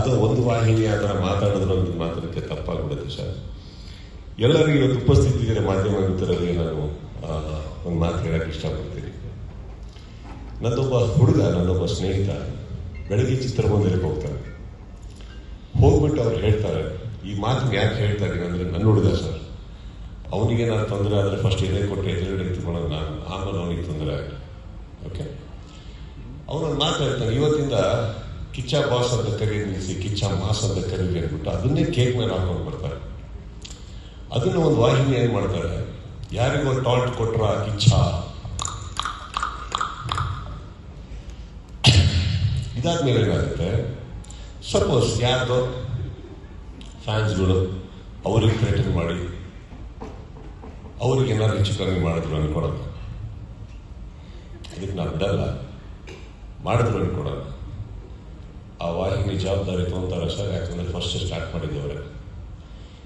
ಯಾವುದೋ ಒಂದು ವಾಹಿನಿ ಆ ಥರ ಮಾತಾಡಿದ್ರು ಅಂತ ಮಾತಾಡೋಕ್ಕೆ ತಪ್ಪಾಗ್ಬಿಡುತ್ತೆ ಸರ್. ಎಲ್ಲರಿಗೂ ಇವತ್ತು ಉಪಸ್ಥಿತಿಗೆ ಮಾಧ್ಯಮ ಮಿತ್ರರಿಗೆ ನಾನು ಒಂದು ಮಾತು ಹೇಳಕ್ಕೆ ಇಷ್ಟಪಡ್ತೀನಿ. ನನ್ನೊಬ್ಬ ಸ್ನೇಹಿತ ಬೆಳಗ್ಗೆ ಚಿತ್ರಮಂದಿರಕ್ಕೆ ಹೋಗ್ತಾರೆ. ಹೋಗ್ಬಿಟ್ಟು ಅವ್ರು ಹೇಳ್ತಾರೆ, ಈ ಮಾತನ್ನ ಯಾಕೆ ಹೇಳ್ತಾರೆ ಅಂದರೆ, ನನ್ನ ಹುಡುಗ ಸರ್, ಅವನಿಗೆ ನಾನು ತೊಂದರೆ ಆದರೆ ಫಸ್ಟ್ ಎದೆ ಕೊಟ್ಟು ಎದುರುಗಡೆ ಇಟ್ಕೊಳ್ಳೋದು ನಾನು, ಆಮೇಲೆ ಅವನಿಗೆ ತೊಂದರೆ ಆಗಲಿ. ಓಕೆ, ಅವನೊಂದು ಮಾತು ಹೇಳ್ತಾನೆ, ಇವತ್ತಿಂದ ಕಿಚ್ಚ ಬಾಸ್ ಅಂತ ಕರೀ ನಿಲ್ಲಿಸಿ ಕಿಚ್ಚ ಮಾಸ್ ಅಂತ ಕರೀಲಿ ಅಂದ್ಬಿಟ್ಟು ಅದನ್ನೇ ಕೇಕ್ ಮೇಲೆ ಹಾಕೊಂಡು ಬರ್ತಾರೆ. ಅದನ್ನು ಒಂದು ವಾಹಿನಿ ಏನು ಮಾಡ್ತಾರೆ, ಯಾರಿಗೋ ಟಾಲ್ಟ್ ಕೊಟ್ರ ಕಿಚ್ಚ, ಇದಾದ್ಮೇಲೆ ಏನಾಗುತ್ತೆ, ಸಪೋಸ್ ಯಾರ್ದೋ ಫ್ಯಾನ್ಸ್ಗಳು ಅವ್ರಿಗೆ ಥ್ರೆಟನ್ ಮಾಡಿ ಅವ್ರಿಗೆ ಏನಾದ್ರು ಹೆಚ್ಚು ಕಮ್ಮಿ ಮಾಡಿದ್ರು ಅನ್ಕೊಡೋದು, ಅದಕ್ಕೆ ನಾವು ಬಿಡಲ್ಲ, ಮಾಡಿದ್ರು ಅನ್ಕೊಡೋದು. ಆ ವಾಹಿನಿ ಜವಾಬ್ದಾರಿ ತೊಗೊಂತಾರೆ ಸರ್, ಯಾಕಂದ್ರೆ ಫಸ್ಟ್ ಸ್ಟಾರ್ಟ್ ಮಾಡಿದ್ದವ್ರೆ.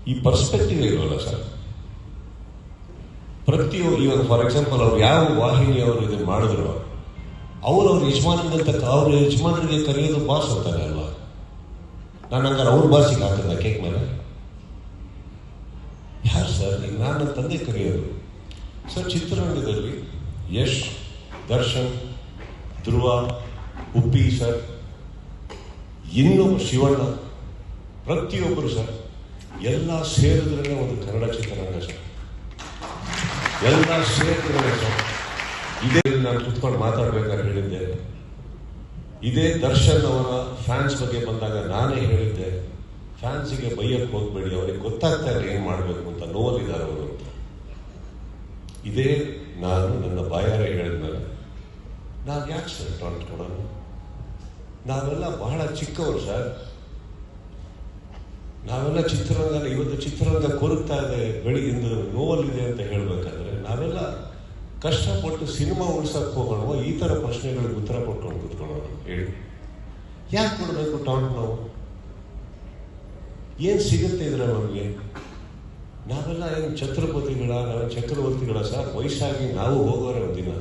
ಈ ಪರ್ಸ್ಪೆಕ್ಟಿವ್ ಇರೋಲ್ಲ ಸರ್. ಪ್ರತಿಯೊಬ್ಬರು ಇವಾಗ ಫಾರ್ ಎಕ್ಸಾಂಪಲ್ ಅವ್ರು ಯಾವ ವಾಹಿನಿಯವರು ಇದನ್ನು ಮಾಡಿದ್ರು, ಅವ್ರ ಯಜಮಾನರಿಗೆ ಕರೆಯೋದು ಬಾಸ್ ಅಂತಾನೆ ಅಲ್ವಾ. ನಾನು ಹಂಗಾರೆ ಅವ್ರ ಬಾಸಿಗೆ ಹಾಕಿದ ಕೇಕ್ ಮೇಲೆ ಯಾರು ಸರ್? ಈಗ ನಾನು ನನ್ನ ತಂದೆ ಕರೆಯೋದು ಸರ್. ಚಿತ್ರರಂಗದಲ್ಲಿ ಯಶ್, ದರ್ಶನ್, ಧ್ರುವ, ಉಪ್ಪಿ ಸರ್, ಇನ್ನೊಬ್ಬ ಶಿವಣ್ಣ, ಪ್ರತಿಯೊಬ್ಬರು ಸರ್, ಎಲ್ಲ ಸೇರಿದ್ರೆ ಒಂದು ಕನ್ನಡ ಚಿತ್ರರಂಗ ಸರ್. ಎಲ್ಲ ಸೇರಿದ್ರೆ ಸರ್. ಇದೇ ನಾನು ಕುತ್ಕೊಂಡು ಮಾತಾಡ್ಬೇಕಾದ್ರೆ ಹೇಳಿದ್ದೆ, ಇದೇ ದರ್ಶನ್ ಅವರ ಫ್ಯಾನ್ಸ್ ಬಗ್ಗೆ ಬಂದಾಗ ನಾನೇ ಹೇಳಿದ್ದೆ, ಫ್ಯಾನ್ಸಿಗೆ ಬೈಯಕ್ಕೆ ಹೋಗ್ಬೇಡಿ, ಅವ್ರಿಗೆ ಗೊತ್ತಾಗ್ತಾ ಇಲ್ಲ ಏನು ಮಾಡಬೇಕು ಅಂತ, ನೋವಲ್ಲಿದ್ದಾರೆ ಅವರು ಅಂತ. ಇದೇ ನಾನು ನನ್ನ ಬಾಯಾರೆ ಹೇಳಿದ್ಮೇಲೆ ನಾವು ಯಾಕೆ ಸರ್ ಟಾಂಟ್ ಕೊಡೋಣ? ನಾವೆಲ್ಲ ಬಹಳ ಚಿಕ್ಕವರು ಸರ್. ನಾವೆಲ್ಲ ಚಿತ್ರರಂಗ, ಇವತ್ತು ಚಿತ್ರರಂಗ ಕೊರಗ್ತಾ ಇದೆ, ಬೆಳಗಿಂದ ನೋವಲ್ಲಿದೆ ಅಂತ ಹೇಳ್ಬೇಕಾದ್ರೆ ನಾವೆಲ್ಲ ಕಷ್ಟಪಟ್ಟು ಸಿನಿಮಾ ಉಳಿಸಕ್ಕೆ ಹೋಗೋಣ. ಈ ಥರ ಪ್ರಶ್ನೆಗಳಿಗೆ ಉತ್ತರ ಕೊಟ್ಕೊಂಡು ಕೂತ್ಕೊಳ್ಳೋಣ. ಹೇಳಿ, ಯಾಕೆ ಕೊಡಬೇಕು ಟಾಂಟ್? ನಾವು ಏನು ಸಿಗುತ್ತೆ ಇದ್ರೆ ನಮಗೆ? ನಾವೆಲ್ಲ ಏನು ಛತ್ರಪತಿಗಳ, ನಾವು ಚಕ್ರವರ್ತಿಗಳ ಸರ್? ವಯಸ್ಸಾಗಿ ನಾವು ಹೋಗೋರೆ ಒಂದಿನ.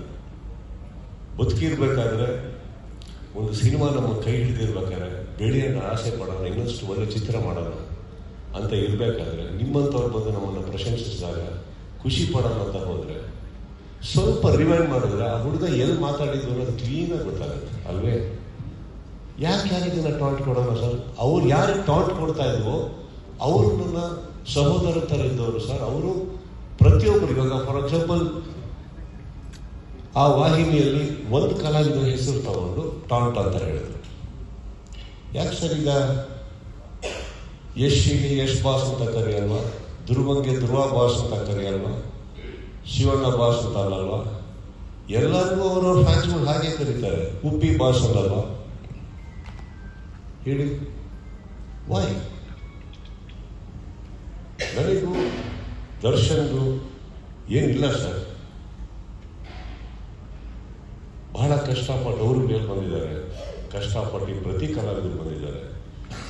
ಬದುಕಿರ್ಬೇಕಾದ್ರೆ ಒಂದು ಸಿನಿಮಾ ನಮ್ಮ ಕೈ ಹಿಡಿದಿರ್ಬೇಕಾದ್ರೆ ಬೆಳೆಯನ್ನು ಆಸೆ ಪಡೋಣ, ಇನ್ನಷ್ಟು ಒಳ್ಳೆ ಚಿತ್ರ ಮಾಡೋಣ ಅಂತ ಇರಬೇಕಾದ್ರೆ ನಿಮ್ಮಂಥವ್ರು ಬಂದು ನಮ್ಮನ್ನು ಪ್ರಶಂಸಿಸಿದಾಗ ಖುಷಿ ಪಡೋಣ ಅಂತ ಹೋದರೆ, ಸ್ವಲ್ಪ ರಿವೈಂಡ್ ಮಾಡಿದ್ರೆ ಆ ಹುಡುಗ ಎಲ್ಲಿ ಮಾತಾಡಿದ್ರು ಅನ್ನೋದು ಕ್ಲೀನಾಗಿ ಗೊತ್ತಾಗುತ್ತೆ ಅಲ್ವೇ? ಯಾರಿಗನ್ನ ಟಾಂಟ್ ಕೊಡೋಣ ಸರ್? ಅವ್ರು ಯಾರಿಗೆ ಟಾಂಟ್ ಕೊಡ್ತಾ ಇದ್ವೋ ಅವರು ನನ್ನ ಸಹೋದರ ಥರ ಇದ್ದವರು ಸರ್. ಅವರು ಪ್ರತಿಯೊಬ್ಬರು, ಇವಾಗ ಫಾರ್ ಎಕ್ಸಾಂಪಲ್ ಆ ವಾಹಿನಿಯಲ್ಲಿ ಒಂದು ಕಲಾವಿದರ ಹೆಸರು ತಗೊಂಡು ಟಾಂಟ್ ಅಂತ ಹೇಳಿದ್ರು. ಯಾಕೆ ಸರ್? ಈಗ ಯಶ್ಗೆ ಯಶ್ ಬಾಸ್ ಅಂತ ಕರೆಯಲ್ವಾ, ಧ್ರುವಂಗೆ ಧ್ರುವ ಬಾಸ್ ಅಂತ ಕರೆಯಲ್ವಾ, ಶಿವಣ್ಣ ಬಾಸ್ ಅಂತ ಅಲ್ಲಲ್ವಾ? ಎಲ್ಲರಿಗೂ ಅವರವ್ರ ಫ್ಯಾನ್ಸ್ಗಳು ಹಾಗೆ ಕರೀತಾರೆ. ಉಪ್ಪಿ ಬಾಸ್ ಅಲ್ಲಲ್ವಾ? ಹೇಳಿ, ವೈ? ನನಗೂ ದರ್ಶನ್ಗೂ ಏನಿಲ್ಲ ಸರ್. ಬಹಳ ಕಷ್ಟಪಟ್ಟು ಅವರು ಮೇಲೆ ಬಂದಿದ್ದಾರೆ, ಕಷ್ಟಪಟ್ಟು ಪ್ರತಿ ಕಲಾವಿದರು ಬಂದಿದ್ದಾರೆ.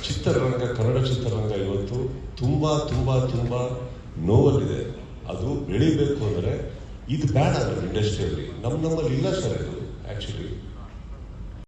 ಚಿತ್ರರಂಗ, ಕನ್ನಡ ಚಿತ್ರರಂಗ ಇವತ್ತು ತುಂಬ ತುಂಬ ತುಂಬ ನೋವಲ್ಲಿದೆ. ಅದು ಬೆಳಿಬೇಕು ಅಂದರೆ ಇದು ಬೇಡ. ಇಂಡಸ್ಟ್ರಿಯಲ್ಲಿ ನಮ್ಮಲ್ಲಿ ಇಲ್ಲ ಸರ್ ಇದು ಆ್ಯಕ್ಚುಲಿ.